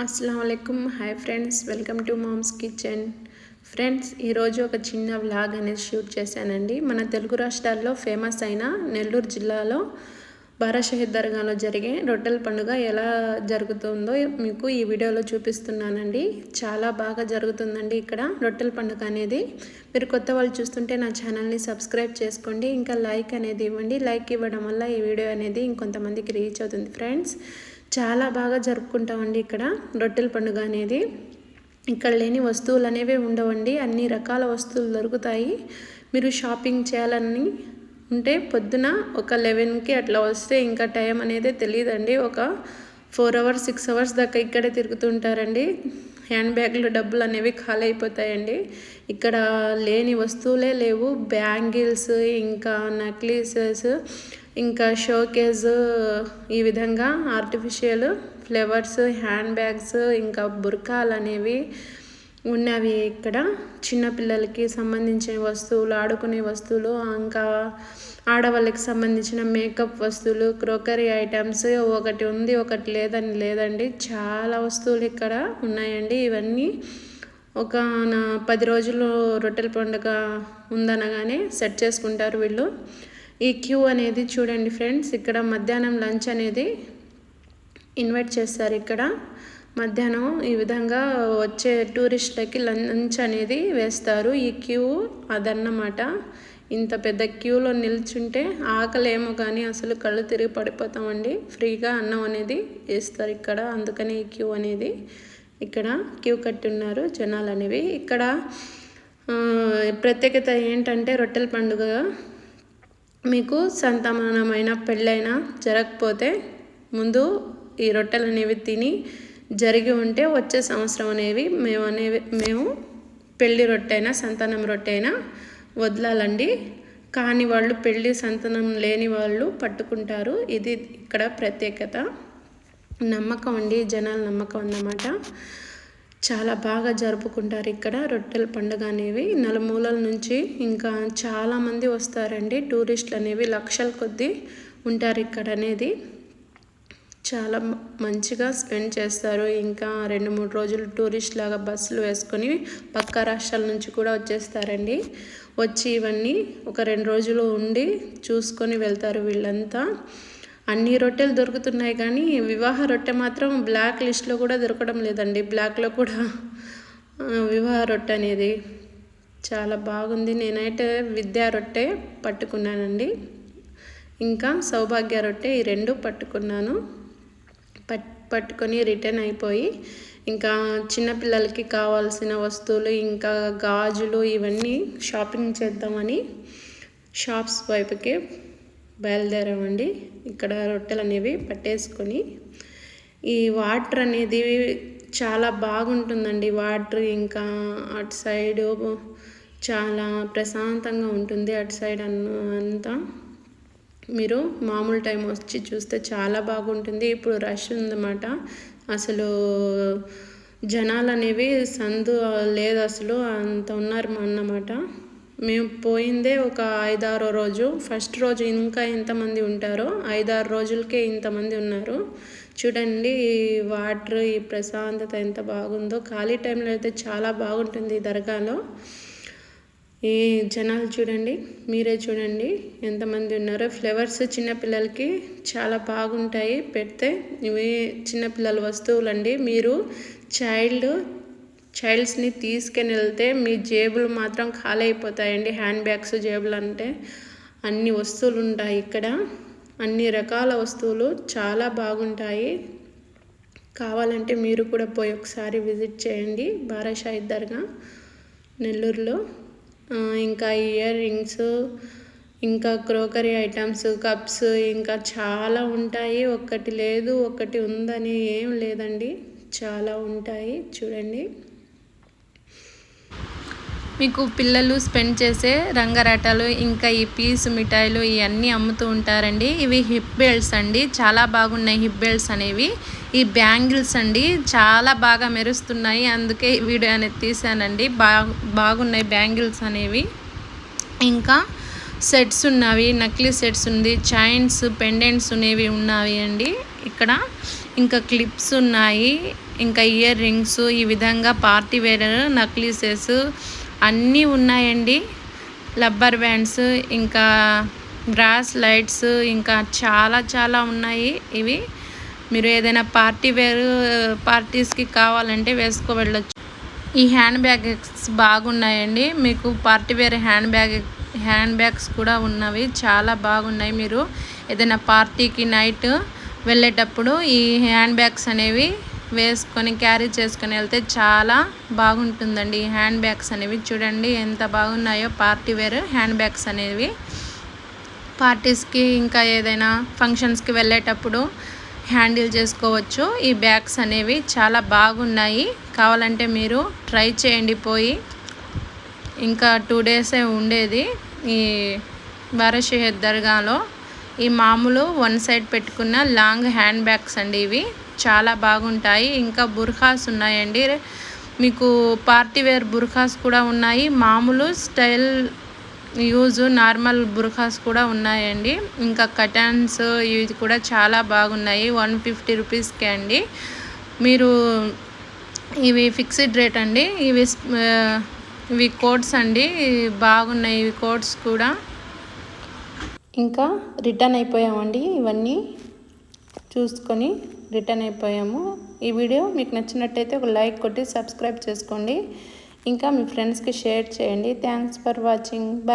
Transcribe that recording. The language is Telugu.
అస్సలాముఅలైకుం hi friends, welcome to mom's kitchen. Friends, ఈరోజు ఒక చిన్న వ్లాగ్ అనేది షూట్ చేశానండి. మన తెలుగు రాష్ట్రాల్లో ఫేమస్ అయిన నెల్లూరు జిల్లాలో బారా షహీద్ దర్గాలో జరిగే రొట్టెల పండుగ ఎలా జరుగుతుందో మీకు ఈ వీడియోలో చూపిస్తున్నానండి. చాలా బాగా జరుగుతుందండి ఇక్కడ రొట్టెల పండుగ అనేది. మీరు కొత్త వాళ్ళు చూస్తుంటే నా ఛానల్ని సబ్స్క్రైబ్ చేసుకోండి, ఇంకా లైక్ అనేది ఇవ్వండి. లైక్ ఇవ్వడం వల్ల ఈ వీడియో అనేది ఇంకొంతమందికి రీచ్ అవుతుంది. ఫ్రెండ్స్, చాలా బాగా జరుపుకుంటామండి ఇక్కడ రొట్టెల పండుగ అనేది. ఇక్కడ లేని వస్తువులు అనేవి ఉండవండి, అన్ని రకాల వస్తువులు దొరుకుతాయి. మీరు షాపింగ్ చేయాలని ఉంటే పొద్దున ఒక 11కి అట్లా వస్తే ఇంకా టైం అనేది తెలియదండి. ఒక 4 hours 6 hours దాకా ఇక్కడే తిరుగుతుంటారండి. హ్యాండ్ బ్యాగ్లో డబ్బులు అనేవి ఖాళీ అయిపోతాయండి. ఇక్కడ లేని వస్తువులే లేవు. బ్యాంగిల్స్, ఇంకా నెక్లెసెస్, ఇంకా షోకేజ్, ఈ విధంగా ఆర్టిఫిషియల్ ఫ్లవర్స్, హ్యాండ్ బ్యాగ్స్, ఇంకా బుర్కాలు అనేవి ఉన్నవి. ఇక్కడ చిన్నపిల్లలకి సంబంధించిన వస్తువులు, ఆడుకునే వస్తువులు, ఇంకా ఆడవాళ్ళకి సంబంధించిన మేకప్ వస్తువులు, క్రోకరీ ఐటమ్స్, ఒకటి ఉంది ఒకటి లేదండి. చాలా వస్తువులు ఇక్కడ ఉన్నాయండి. ఇవన్నీ ఒక 10 రోజులు రొట్టెల పండుగ ఉందనగానే సెట్ చేసుకుంటారు వీళ్ళు. ఈ క్యూ అనేది చూడండి ఫ్రెండ్స్. ఇక్కడ మధ్యాహ్నం లంచ్ అనేది ఇన్వైట్ చేస్తారు. ఇక్కడ మధ్యాహ్నం ఈ విధంగా వచ్చే టూరిస్టులకి లంచ్ అనేది వేస్తారు. ఈ క్యూ అదన్నమాట. ఇంత పెద్ద క్యూలో నిల్చుంటే ఆకలేమో కానీ అసలు కళ్ళు తిరిగి పడిపోతామండి. ఫ్రీగా అన్నం అనేది వేస్తారు ఇక్కడ, అందుకని ఈ క్యూ అనేది ఇక్కడ క్యూ కట్టి ఉన్నారు జనాలు అనేవి. ఇక్కడ ప్రత్యేకత ఏంటంటే రొట్టెల పండుగ మీకు సంతానమైన పెళ్ళైనా జరగకపోతే ముందు ఈ రొట్టెలు అనేవి తిని జరిగి ఉంటే వచ్చే సంవత్సరం అనేవి మేము పెళ్ళి రొట్టె అయినా సంతానం రొట్టె అయినా వదలాలండి. కానీ వాళ్ళు పెళ్ళి సంతానం లేని వాళ్ళు పట్టుకుంటారు. ఇది ఇక్కడ ప్రత్యేకత, నమ్మకం అండి, జనాల నమ్మకం అన్నమాట. చాలా బాగా జరుపుకుంటారు ఇక్కడ రొట్టెల పండుగ అనేవి. నలుమూలల నుంచి ఇంకా చాలామంది వస్తారండి. టూరిస్టులు అనేవి లక్షల కొద్దీ ఉంటారు ఇక్కడ అనేది. చాలా మంచిగా స్పెండ్ చేస్తారు. ఇంకా 2-3 రోజులు టూరిస్ట్ లాగా బస్సులు వేసుకొని పక్క రాష్ట్రాల నుంచి కూడా వచ్చేస్తారండి. వచ్చి ఇవన్నీ ఒక 2 రోజులు ఉండి చూసుకొని వెళ్తారు వీళ్ళంతా. అన్ని రొట్టెలు దొరుకుతున్నాయి కానీ వివాహ రొట్టె మాత్రం బ్లాక్ లిస్ట్లో కూడా దొరకడం లేదండి. బ్లాక్లో కూడా వివాహ రొట్టె అనేది చాలా బాగుంది. నేనైతే విద్యా రొట్టె పట్టుకున్నానండి, ఇంకా సౌభాగ్య రొట్టె, ఈ 2 పట్టుకున్నాను. పట్టుకొని రిటర్న్ అయిపోయి ఇంకా చిన్నపిల్లలకి కావాల్సిన వస్తువులు, ఇంకా గాజులు, ఇవన్నీ షాపింగ్ చేద్దామని షాప్స్ వైపుకి బయలుదేరామండి. ఇక్కడ రొట్టెలు అనేవి పట్టేసుకొని ఈ వాటర్ అనేది చాలా బాగుంటుందండి. వాటర్ ఇంకా అటు సైడు చాలా ప్రశాంతంగా ఉంటుంది. అటు సైడ్ అంతా మీరు మామూలు టైం వచ్చి చూస్తే చాలా బాగుంటుంది. ఇప్పుడు రష్ ఉందన్నమాట. అసలు జనాలు అనేవి సందు లేదు, అసలు అంత ఉన్నారు అన్నమాట. మేము పోయిందే ఒక 5-6 రోజు. ఫస్ట్ రోజు ఇంకా ఎంతమంది ఉంటారో 5-6 రోజులకే ఇంతమంది ఉన్నారు. చూడండి ఈ వాటర్, ఈ ప్రశాంతత ఎంత బాగుందో. ఖాళీ టైంలో అయితే చాలా బాగుంటుంది ఈ దర్గాలో. ఈ జనాలు చూడండి, మీరే చూడండి ఎంతమంది ఉన్నారో. ఫ్లవర్స్ చిన్నపిల్లలకి చాలా బాగుంటాయి పెడితే. ఇవి చిన్నపిల్లల వస్తువులు అండి. మీరు చైల్డ్స్ని తీసుకొని వెళ్తే మీ జేబులు మాత్రం ఖాళీ అయిపోతాయండి. హ్యాండ్ బ్యాగ్స్, జేబులు అంటే అన్ని వస్తువులు ఉంటాయి ఇక్కడ. అన్ని రకాల వస్తువులు చాలా బాగుంటాయి. కావాలంటే మీరు కూడా పోయి ఒకసారి విజిట్ చేయండి బారా షహీద్ దర్గా నెల్లూరులో. ఇంకా ఇయర్ రింగ్స్, ఇంకా క్రోకరీ ఐటమ్స్, కప్స్, ఇంకా చాలా ఉంటాయి. ఒకటి లేదు ఒకటి ఉందని ఏం లేదండి, చాలా ఉంటాయి. చూడండి, మీకు పిల్లలు స్పెండ్ చేసే రంగరాటాలు, ఇంకా ఈ పీసు మిఠాయిలు, ఇవన్నీ అమ్ముతూ ఉంటారండి. ఇవి హిప్ బెల్ట్స్ అండి, చాలా బాగున్నాయి హిప్ బెల్ట్స్ అనేవి. ఈ బ్యాంగిల్స్ అండి చాలా బాగా మెరుస్తున్నాయి, అందుకే ఈ వీడియో అనేది తీసానండి. బాగున్నాయి బ్యాంగిల్స్ అనేవి. ఇంకా సెట్స్ ఉన్నవి, నక్లీ సెట్స్ ఉంది, చైన్స్, పెండెంట్స్ అనేవి ఉన్నవి అండి ఇక్కడ. ఇంకా క్లిప్స్ ఉన్నాయి, ఇంకా ఇయర్ రింగ్స్, ఈ విధంగా పార్టీ వేర్ నక్లీసెస్ అన్నీ ఉన్నాయండి. రబ్బర్ బ్యాండ్స్, ఇంకా బ్రాస్ లైట్స్, ఇంకా చాలా ఉన్నాయి. ఇవి మీరు ఏదైనా పార్టీ వేర్ పార్టీస్కి కావాలంటే వేసుకో వెళ్ళొచ్చు. ఈ హ్యాండ్ బ్యాగ్స్ బాగున్నాయండి. మీకు పార్టీ వేర్ హ్యాండ్ బ్యాగ్స్ కూడా ఉన్నవి, చాలా బాగున్నాయి. మీరు ఏదైనా పార్టీకి నైట్ వెళ్ళేటప్పుడు ఈ హ్యాండ్ బ్యాగ్స్ అనేవి వేసుకొని క్యారీ చేసుకొని వెళ్తే చాలా బాగుంటుందండి. ఈ హ్యాండ్ బ్యాగ్స్ అనేవి చూడండి ఎంత బాగున్నాయో. పార్టీ వేర్ హ్యాండ్ బ్యాగ్స్ అనేవి పార్టీస్కి ఇంకా ఏదైనా ఫంక్షన్స్కి వెళ్ళేటప్పుడు హ్యాండిల్ చేసుకోవచ్చు. ఈ బ్యాగ్స్ అనేవి చాలా బాగున్నాయి. కావాలంటే మీరు ట్రై చేయండి పోయి. ఇంకా 2 డేసే ఉండేది ఈ బారాషహీద్ దర్గాలో. ఈ మామూలు 1 సైడ్ పెట్టుకున్న లాంగ్ హ్యాండ్ బ్యాగ్స్ అండి, ఇవి చాలా బాగుంటాయి. ఇంకా బుర్ఖాస్ ఉన్నాయండి, మీకు పార్టీ వేర్ బుర్ఖాస్ కూడా ఉన్నాయి, మామూలు స్టైల్ యూజ్ నార్మల్ బుర్ఖాస్ కూడా ఉన్నాయండి. ఇంకా కటన్స్ ఇవి కూడా చాలా బాగున్నాయి. 150 రూపీస్కే అండి. మీరు ఇవి ఫిక్స్డ్ రేట్ అండి. ఇవి కోట్స్ అండి, బాగున్నాయి ఇవి కోట్స్ కూడా. ఇంకా రిటర్న్ అయిపోయామండి, ఇవన్నీ చూసుకొని రిటర్న్ అయిపోయాము. ఈ వీడియో మీకు నచ్చినట్టయితే ఒక లైక్ కొట్టి సబ్స్క్రైబ్ చేసుకోండి. ఇంకా మీ ఫ్రెండ్స్కి షేర్ చేయండి. Thanks for watching.